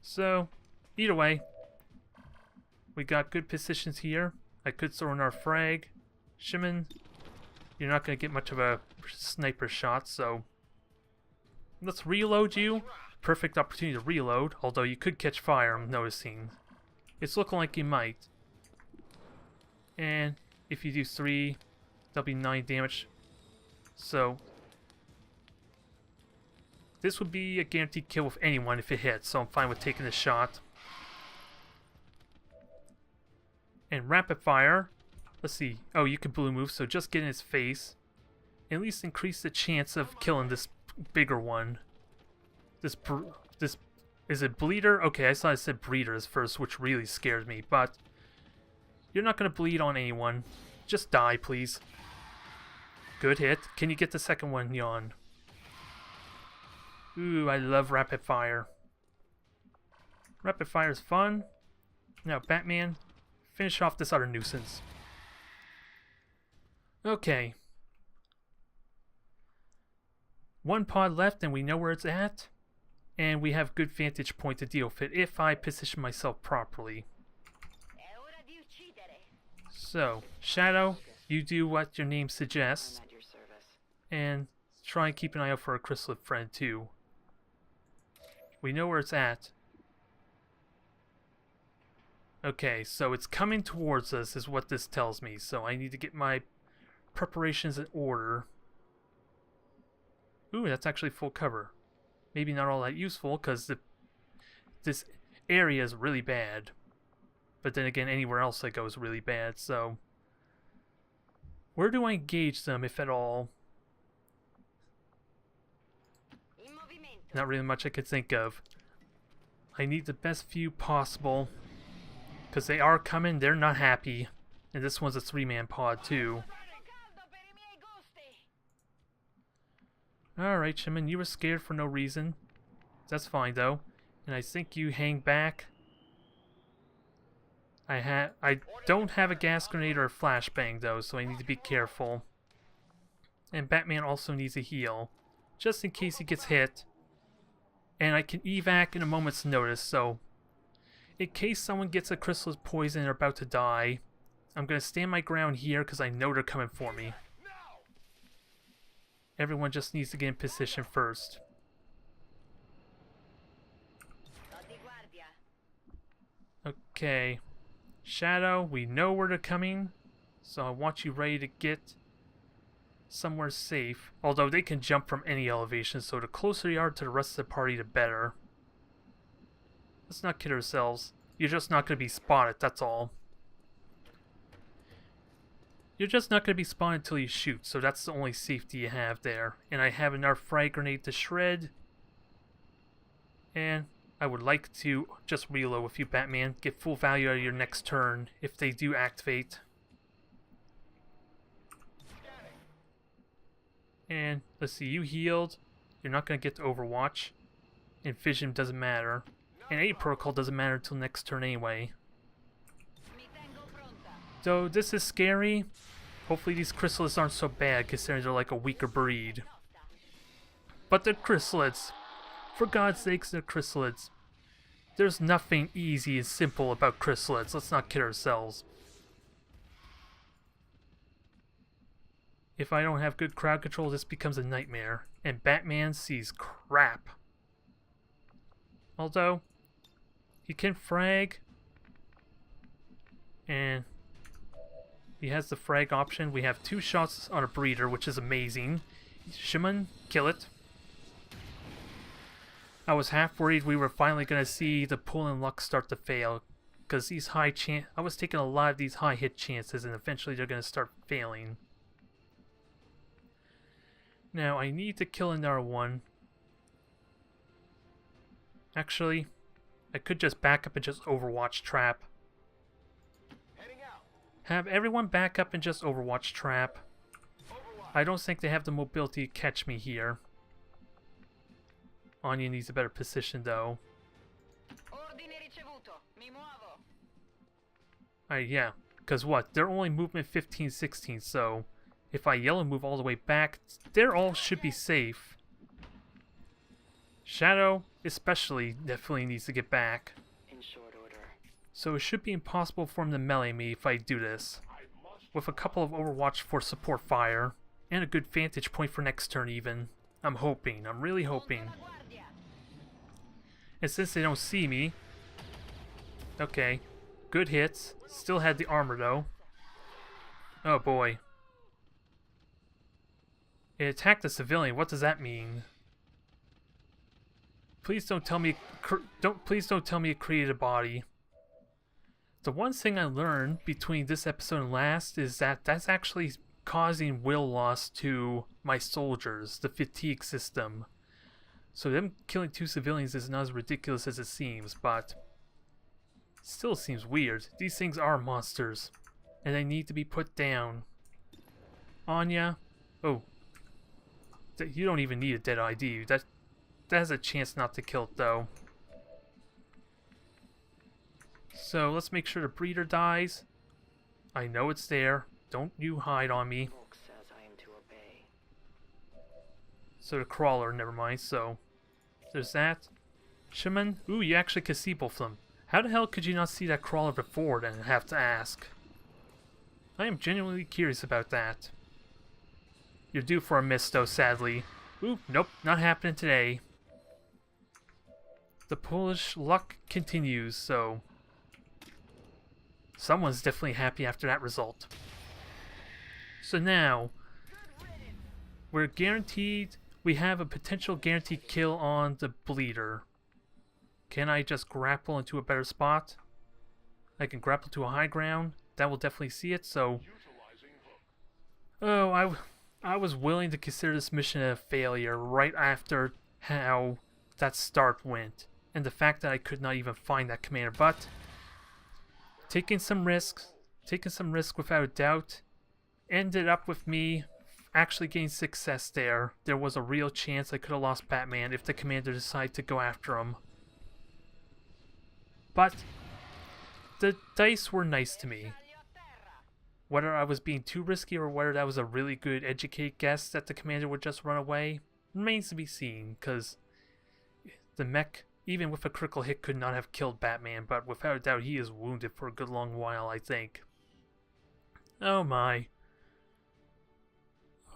So, either way, we got good positions here. I could throw in our frag. Shimon, you're not going to get much of a sniper shot, so let's reload you. Perfect opportunity to reload, although you could catch fire, I'm noticing. It's looking like you might. And if you do 3, that'll be 9 damage. So, this would be a guaranteed kill with anyone if it hits, so I'm fine with taking the shot. And rapid fire, let's see. Oh, you can blue move, so just get in his face. At least increase the chance of killing this bigger one. This is it bleeder? Okay, I thought it said breeders first, which really scared me, but you're not gonna bleed on anyone. Just die, please. Good hit. Can you get the second one, Jan? Ooh, I love rapid fire. Rapid fire is fun. Now, Batman, finish off this other nuisance. Okay. One pod left and we know where it's at. And we have good vantage point to deal with it if I position myself properly. È ora di uccidere. So, Shadow, you do what your name suggests. I'm at your service. And try and keep an eye out for a chrysalid friend too. We know where it's at. Okay, so it's coming towards us is what this tells me. So I need to get my preparations in order. Ooh, that's actually full cover. Maybe not all that useful because this area is really bad. But then again, anywhere else I go is really bad. So where do I engage them, if at all? In movimento. Not really much I could think of. I need the best view possible. Because they are coming, they're not happy. And this one's a 3-man pod too. Caldo per I miei gusti. Alright, Shimon, you were scared for no reason. That's fine though. And I think you hang back. I don't have a gas grenade or a flashbang though, so I need to be careful. And Batman also needs a heal. Just in case he gets hit. And I can evac in a moment's notice, so in case someone gets a chrysalis poison and are about to die, I'm going to stand my ground here because I know they're coming for me. Everyone just needs to get in position first. Sto di guardia. Okay. Shadow, we know where they're coming, so I want you ready to get somewhere safe. Although they can jump from any elevation, so the closer you are to the rest of the party, the better. Let's not kid ourselves. You're just not going to be spotted, that's all. You're just not going to be spotted until you shoot, so that's the only safety you have there. And I have enough frag grenade to shred. And I would like to just reload with you, Batman. Get full value out of your next turn if they do activate. And let's see, you healed. You're not going to get to Overwatch. And Vision doesn't matter. And any protocol doesn't matter until next turn anyway. Mi tengo pronta. So this is scary. Hopefully these chrysalids aren't so bad considering they're like a weaker breed. But they're chrysalids. For God's sakes, they're chrysalids. There's nothing easy and simple about chrysalids. Let's not kid ourselves. If I don't have good crowd control, this becomes a nightmare. And Batman sees crap. Although, he can frag. And he has the frag option. We have 2 shots on a breeder, which is amazing. Shimon, kill it. I was half worried we were finally going to see the pull and luck start to fail. Because these I was taking a lot of these high hit chances and eventually they're going to start failing. Now, I need to kill another one. Actually, I could just back up and just Overwatch trap. Heading out. Have everyone back up and just Overwatch trap. I don't think they have the mobility to catch me here. Anya needs a better position though. Ordine ricevuto. Mi muovo. Yeah, because what? They're only movement 15, 16, so if I yellow move all the way back, they're all should be safe. Shadow, especially, definitely needs to get back. In short order. So it should be impossible for him to melee me if I do this. With a couple of Overwatch for support fire, and a good vantage point for next turn even. I'm hoping, I'm really hoping. Monto la guardia. And since they don't see me... Okay, good hits. Still had the armor though. Oh boy. It attacked a civilian, what does that mean? Please don't tell me please don't tell me it created a body. The one thing I learned between this episode and last is that that's actually causing will loss to my soldiers, the fatigue system. So them killing 2 civilians is not as ridiculous as it seems, but still seems weird. These things are monsters, and they need to be put down. Anya, oh, you don't even need a dead ID. that has a chance not to kill it though. So let's make sure the breeder dies. I know it's there. Don't you hide on me. Book says I am to obey. So the crawler, never mind. So there's that. Shaman, ooh, you actually could see both of them. How the hell could you not see that crawler before then, I have to ask? I am genuinely curious about that. You're due for a miss though, sadly. Ooh, nope, not happening today. The Polish luck continues, so someone's definitely happy after that result. So now, we're guaranteed, we have a potential guaranteed kill on the bleeder. Can I just grapple into a better spot? I can grapple to a high ground. That will definitely see it, so... Oh, I was willing to consider this mission a failure right after how that start went. And the fact that I could not even find that commander, but... Taking some risks without a doubt, ended up with me actually getting success there. There was a real chance I could have lost Batman if the commander decided to go after him. But the dice were nice to me. Whether I was being too risky or whether that was a really good educated guess that the commander would just run away remains to be seen, because the mech, even with a critical hit, could not have killed Batman, but without a doubt he is wounded for a good long while, I think. Oh my.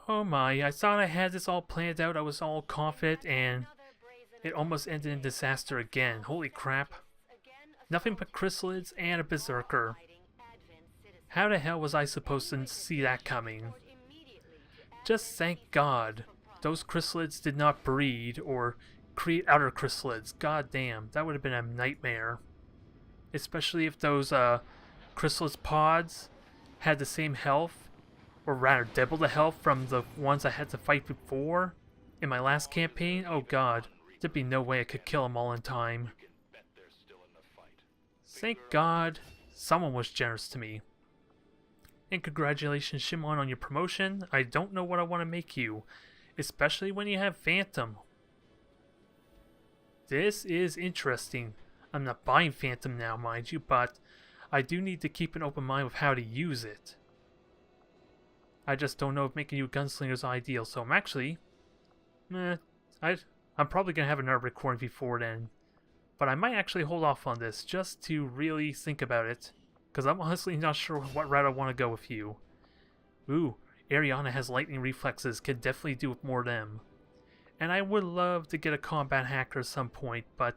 Oh my, I thought I had this all planned out, I was all confident, and it almost ended in disaster again. Holy crap. Nothing but chrysalids and a berserker. How the hell was I supposed to see that coming? Just thank God those chrysalids did not breed or create other chrysalids. God damn, that would have been a nightmare. Especially if those chrysalis pods had the same health, or rather double the health from the ones I had to fight before in my last campaign. Oh god, there'd be no way I could kill them all in time. Thank God someone was generous to me. And congratulations, Shimon, on your promotion. I don't know what I want to make you, especially when you have Phantom. This is interesting. I'm not buying Phantom now, mind you, but I do need to keep an open mind with how to use it. I just don't know if making you a gunslinger is ideal, so I'm actually... I'm probably going to have another recording before then. But I might actually hold off on this just to really think about it, because I'm honestly not sure what route I want to go with you. Ooh, Ariana has lightning reflexes, can definitely do with more of them. And I would love to get a combat hacker at some point, but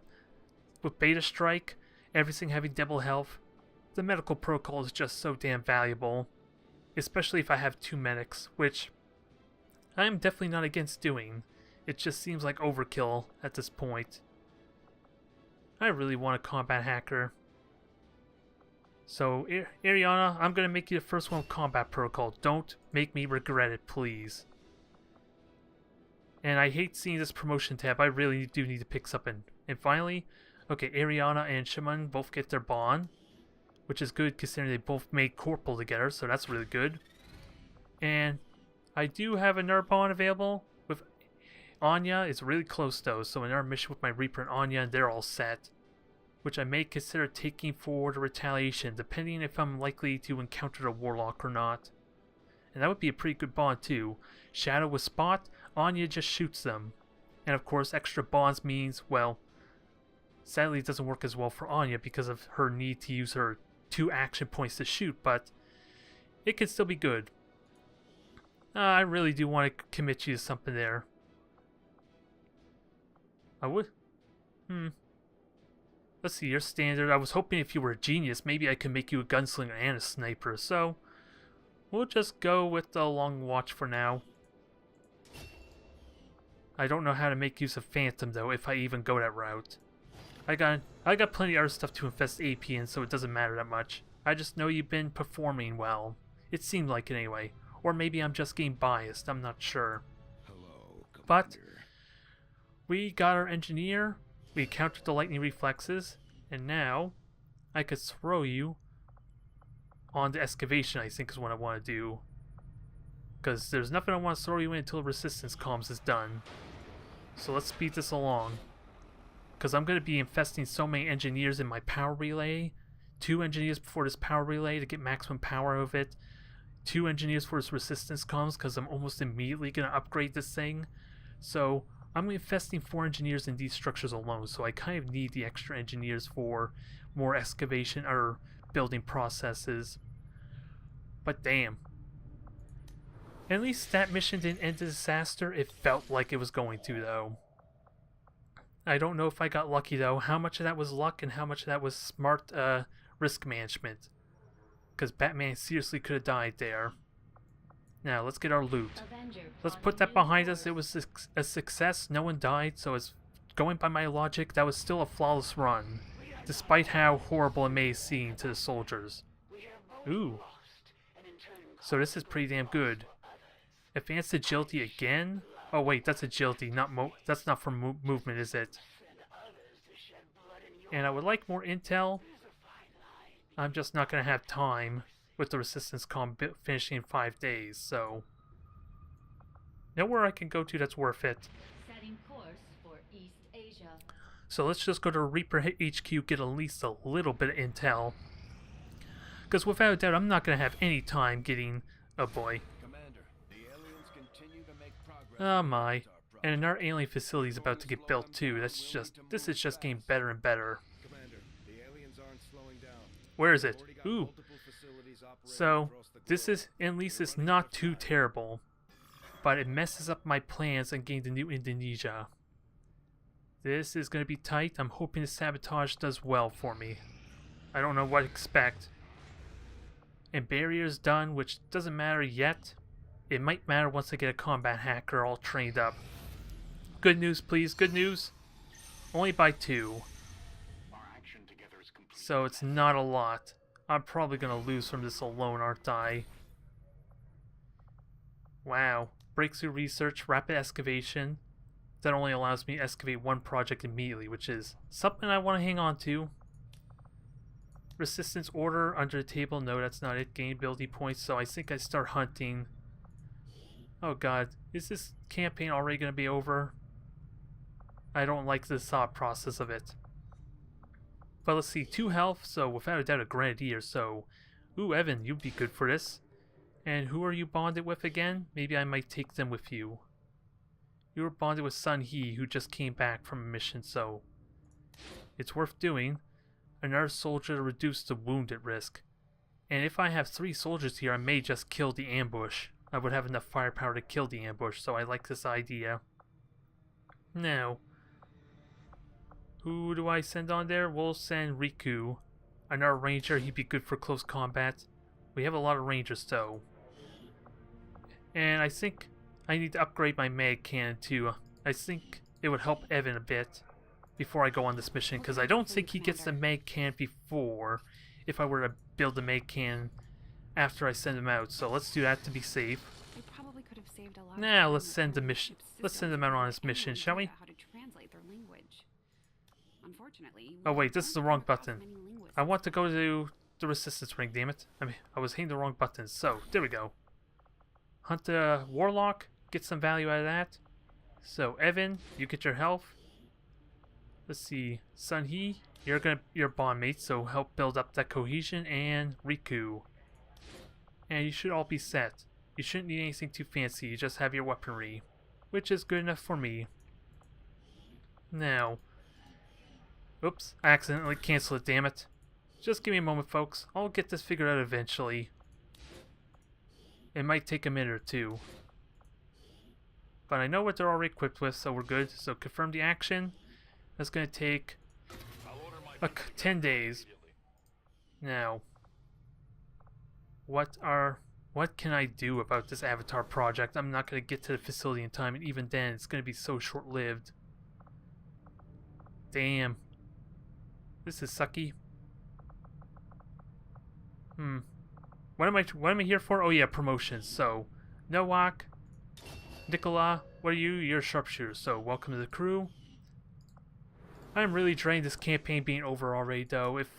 with Beta Strike, everything having double health, the medical protocol is just so damn valuable. Especially if I have 2 medics, which I am definitely not against doing. It just seems like overkill at this point. I really want a combat hacker. So, Ariana, I'm going to make you the first one with combat protocol. Don't make me regret it, please. And I hate seeing this promotion tab. I really do need to pick something. And finally, okay, Ariana and Shimon both get their bond, which is good considering they both made Corporal together, so that's really good. And I do have another bond available with Anya. It's really close though, so another mission with my Reaper and Anya, and they're all set. Which I may consider taking forward a retaliation, depending if I'm likely to encounter a Warlock or not. And that would be a pretty good bond too. Shadow with Spot, Anya just shoots them. And of course, extra bonds means, well, sadly it doesn't work as well for Anya because of her need to use her 2 action points to shoot, but it could still be good. I really do want to commit you to something there. I would. Let's see, your standard. I was hoping if you were a genius, maybe I could make you a gunslinger and a sniper, so we'll just go with the long watch for now. I don't know how to make use of Phantom though, if I even go that route. I got plenty of other stuff to invest AP in, so it doesn't matter that much. I just know you've been performing well. It seemed like it anyway. Or maybe I'm just getting biased, I'm not sure. Hello, but we got our engineer, we countered the lightning reflexes, and now I could throw you on the excavation, I think is what I want to do. Because there's nothing I want to throw you in until resistance comms is done. So let's speed this along. Because I'm going to be investing so many engineers in my power relay. 2 engineers before this power relay to get maximum power of it. 2 engineers for this resistance comms because I'm almost immediately going to upgrade this thing. So I'm investing 4 engineers in these structures alone. So I kind of need the extra engineers for more excavation or building processes. But damn. At least that mission didn't end in disaster. It felt like it was going to, though. I don't know if I got lucky, though. How much of that was luck and how much of that was smart risk management? Because Batman seriously could have died there. Now, let's get our loot. Let's put that behind us. It was a success. No one died, so it's going by my logic, that was still a flawless run. Despite how horrible it may seem to the soldiers. Ooh. So this is pretty damn good. Advanced agility again? Oh wait, that's agility, that's not for movement, is it? And I would like more intel. I'm just not going to have time with the resistance comm finishing in 5 days, so... Nowhere I can go to that's worth it. Setting course for East Asia. So let's just go to Reaper HQ, get at least a little bit of intel. Because without a doubt, I'm not going to have any time getting... Oh boy. Oh my. And another alien facility is about to get built too. This is just getting better and better. Where is it? Ooh. So, this is, at least it's not too terrible. But it messes up my plans on getting the new Indonesia. This is going to be tight. I'm hoping the sabotage does well for me. I don't know what to expect. And barrier's done, which doesn't matter yet. It might matter once I get a combat hacker all trained up. Good news, please. Good news. Only by 2. So it's not a lot. I'm probably going to lose from this alone, aren't I? Wow. Breakthrough research, rapid excavation. That only allows me to excavate 1 project immediately, which is something I want to hang on to. Resistance order under the table. No, that's not it. Gain ability points. So I think I start hunting. Oh god. Is this campaign already going to be over? I don't like the thought process of it. But let's see. 2 health. So without a doubt a grenadier. So, ooh, Evan, you'd be good for this. And who are you bonded with again? Maybe I might take them with you. You were bonded with Sun He, who just came back from a mission, so... It's worth doing. Another soldier to reduce the wounded risk. And if I have 3 soldiers here, I may just kill the ambush. I would have enough firepower to kill the ambush, so I like this idea. Now... Who do I send on there? We'll send Riku. Another ranger, he'd be good for close combat. We have a lot of rangers, though. And I think I need to upgrade my mag cannon too. I think it would help Evan a bit before I go on this mission, because I don't think he gets the mag cannon before if I were to build the mag cannon after I send him out. So let's do that to be safe. Now let's send the mission. Let's send him out on his mission, shall we? Oh wait, this is the wrong button. I want to go to the resistance ring, damn it. I was hitting the wrong button. So there we go. Hunt a warlock, get some value out of that. So Evan, you get your health. Let's see, Sun He, you're bond mates, so help build up that cohesion. And Riku, and you should all be set. You shouldn't need anything too fancy. You just have your weaponry, which is good enough for me. Now, oops, I accidentally canceled it. Damn it! Just give me a moment, folks. I'll get this figured out eventually. It might take a minute or 2. But I know what they're already equipped with, so we're good. So confirm the action. That's going to take 10 days. Now, what can I do about this Avatar project? I'm not going to get to the facility in time, and even then, it's going to be so short-lived. Damn. This is sucky. What am I here for? Oh yeah, promotions. So, Nowak, Nicola, what are you? You're a sharpshooter, so welcome to the crew. I'm really dreading this campaign being over already, though. If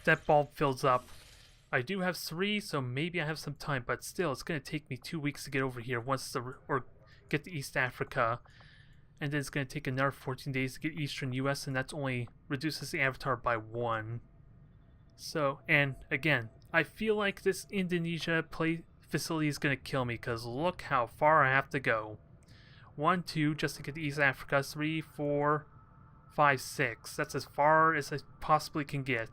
that bulb fills up. I do have 3, so maybe I have some time, but still, it's going to take me 2 weeks to get over here or get to East Africa. and then it's going to take another 14 days to get Eastern US, and that's only reduces the Avatar by 1. So, and again, I feel like this Indonesia facility is going to kill me, because look how far I have to go. 1, 2, just to get to East Africa. 3, 4, 5, 6. That's as far as I possibly can get.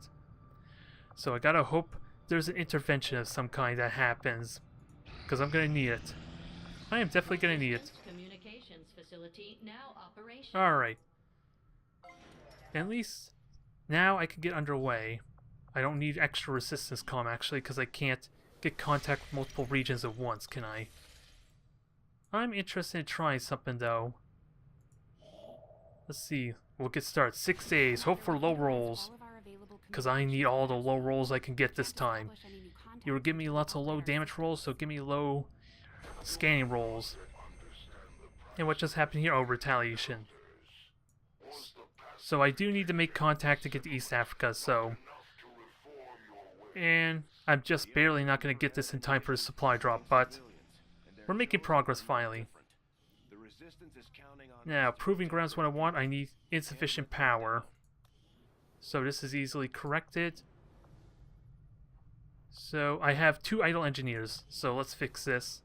So I gotta hope there's an intervention of some kind that happens, because I'm gonna need it. I am definitely gonna need it. Communications facility now operational. Alright. At least now I can get underway. I don't need extra resistance comm actually, because I can't get contact with multiple regions at once, can I? I'm interested in trying something though. Let's see. We'll get started. 6 days. Hope for low rolls, because I need all the low rolls I can get this time. You were giving me lots of low damage rolls, so give me low scanning rolls. And what just happened here? Oh, retaliation. So I do need to make contact to get to East Africa, so... And I'm just barely not going to get this in time for a supply drop, but... We're making progress finally. Now, proving ground's what I want. I need insufficient power. So this is easily corrected. So I have 2 idle engineers, so let's fix this.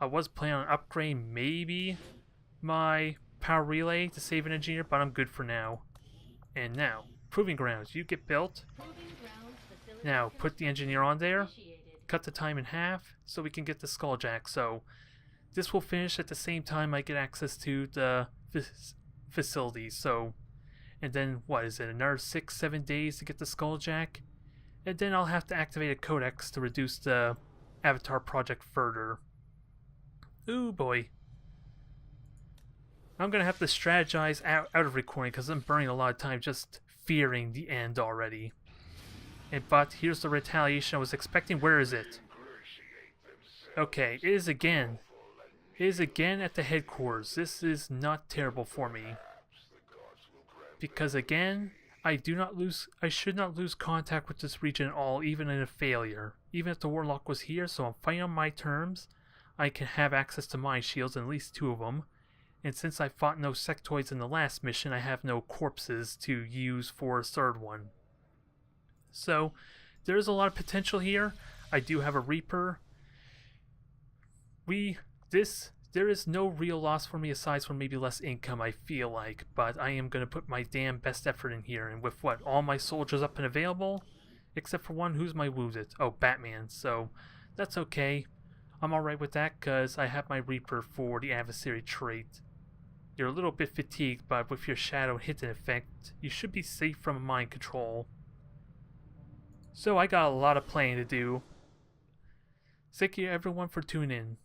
I was planning on upgrading maybe my power relay to save an engineer, but I'm good for now. And now, proving grounds, you get built. Now, put the engineer on there. Cut the time in half so we can get the Skulljack. So this will finish at the same time I get access to the facilities. So, and then what is it, another 6-7 days to get the Skulljack, and then I'll have to activate a codex to reduce the Avatar project further. Ooh boy, I'm gonna have to strategize out of recording because I'm burning a lot of time just fearing the end already. But here's the retaliation I was expecting. Where is it? Okay, it is again. It is again at the headquarters. This is not terrible for me. Because again, I should not lose contact with this region at all, even in a failure. Even if the Warlock was here, so I'm fighting on my terms. I can have access to mine shields, at least 2 of them. And since I fought no sectoids in the last mission, I have no corpses to use for a 3rd one. So, there's a lot of potential here. I do have a Reaper. There is no real loss for me aside from maybe less income, I feel like. But I am going to put my damn best effort in here. And with what? All my soldiers up and available? Except for one who's my wounded. Oh, Batman. So, that's okay. I'm alright with that because I have my Reaper for the adversary trait. You're a little bit fatigued, but with your shadow hidden effect, you should be safe from mind control. So I got a lot of playing to do. Thank you everyone for tuning in.